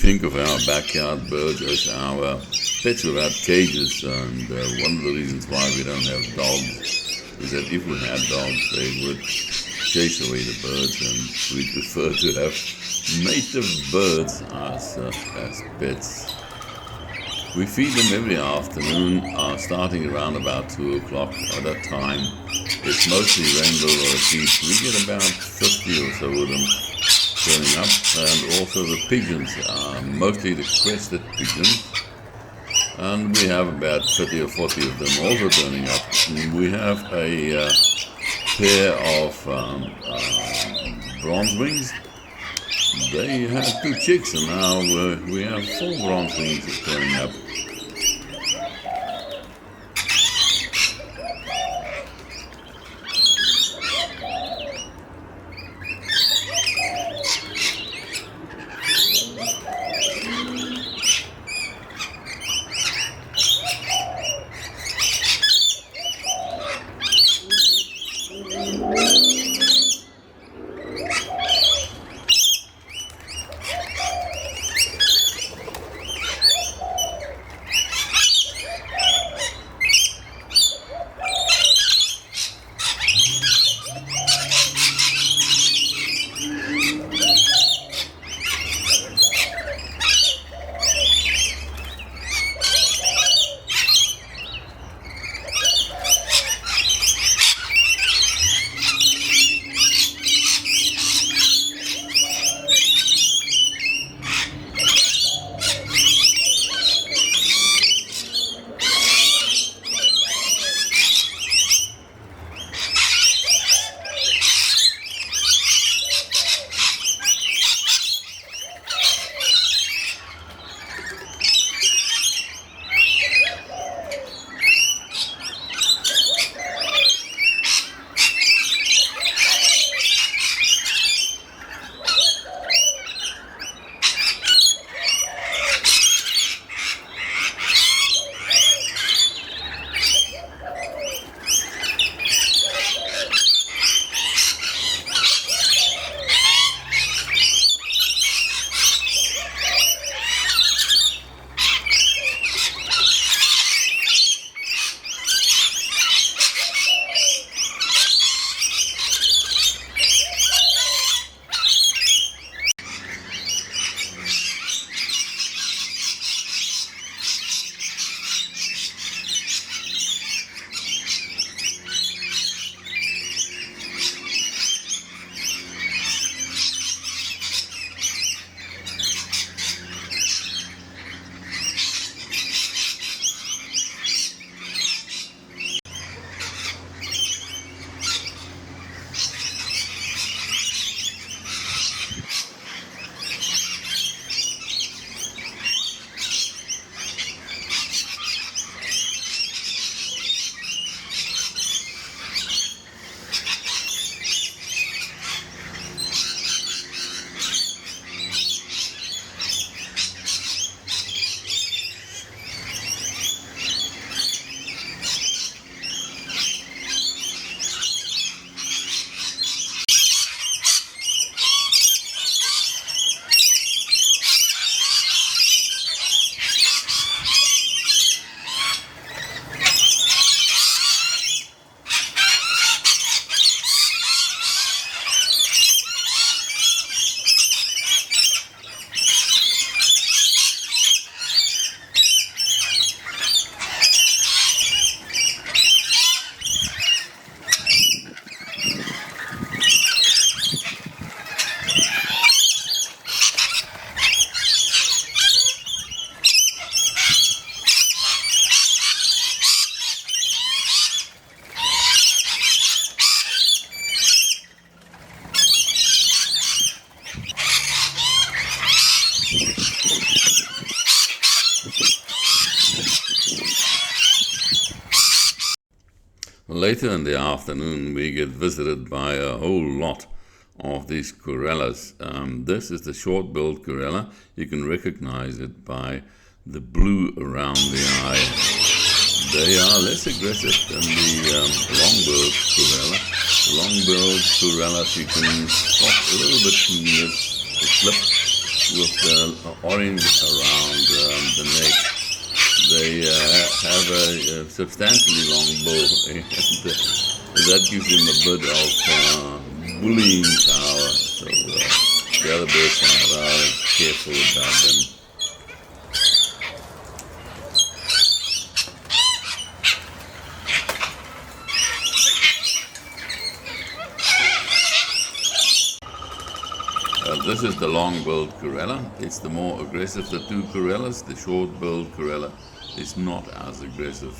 think of our backyard birds as our pets without cages, and one of the reasons why we don't have dogs is that if we had dogs, they would chase away the birds, and we prefer to have native birds as pets. We feed them every afternoon, starting around about 2 o'clock. At that time, it's mostly rainbow lorikeets. We get about 50 or so of them turning up, and also the pigeons, mostly the crested pigeons, and we have about 30 or 40 of them also turning up. And we have a pair of bronze wings. They had 2 chicks, and now we have 4 bronze wings turning up. Later in the afternoon, we get visited by a whole lot of these Corellas. This is the short-billed Corella. You can recognize it by the blue around the eye. They are less aggressive than the long-billed Corella. The long-billed Corellas you can spot a little bit from the clip, with the orange around the neck. They have a substantially long bill, and that gives them a bit of bullying power. So the other birds are rather careful about them. This is the long-billed Corella. It's the more aggressive of the two Corellas. The short-billed Corella is not as aggressive.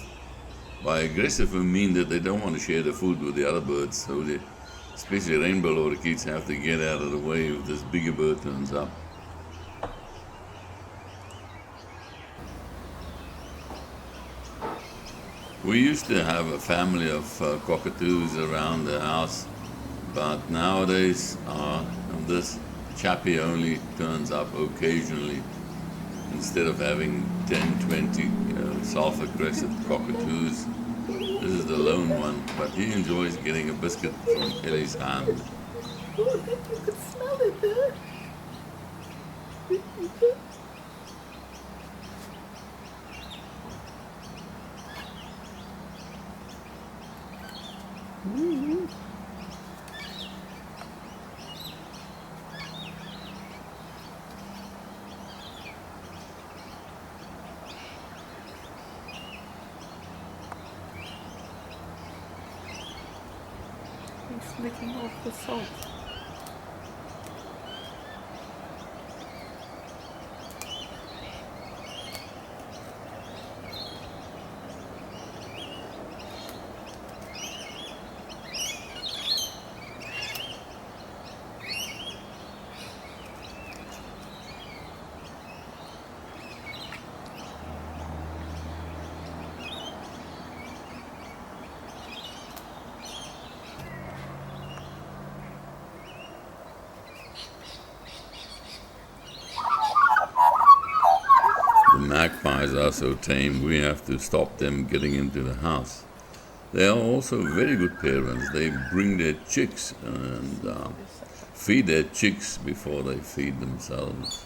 By aggressive, we mean that they don't want to share the food with the other birds. So they, especially rainbow lorikeets, have to get out of the way if this bigger bird turns up. We used to have a family of cockatoos around the house, but nowadays this chappie only turns up occasionally. Instead of having 10, 20 self-aggressive cockatoos, this is the lone one, but he enjoys getting a biscuit from Ellie's hand. Oh, I think you could smell it there. You could? Mm-hmm. He's licking off the salt. Magpies are so tame, we have to stop them getting into the house. They are also very good parents. They bring their chicks and feed their chicks before they feed themselves.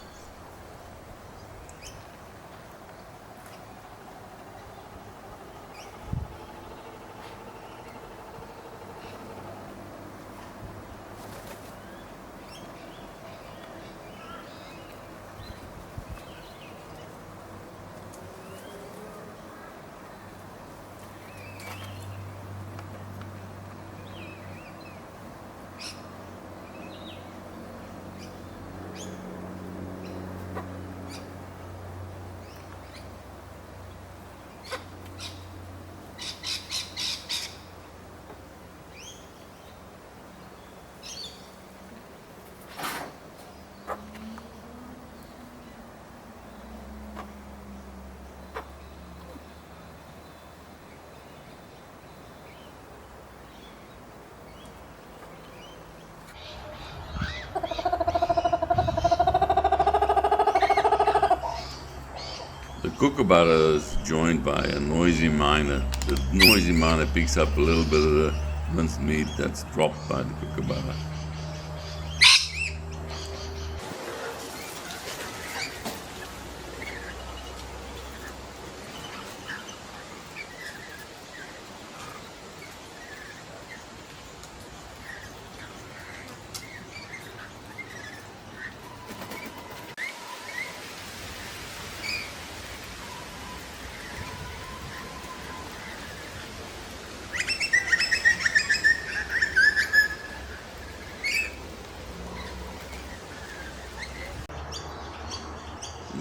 The kookaburra is joined by a noisy miner. The noisy miner picks up a little bit of the minced meat that's dropped by the kookaburra.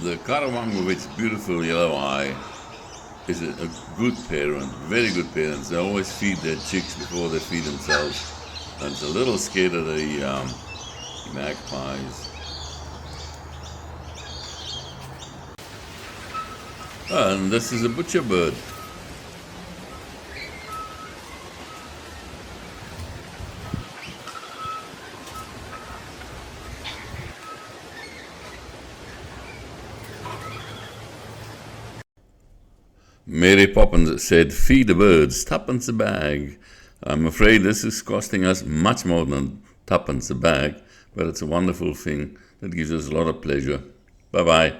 The carawang with its beautiful yellow eye is a good parent, very good parents. They always feed their chicks before they feed themselves. And it's a little scared of the magpies. And this is a butcher bird. Mary Poppins said, "Feed the birds, tuppence a bag." I'm afraid this is costing us much more than tuppence a bag, but it's a wonderful thing that gives us a lot of pleasure. Bye-bye.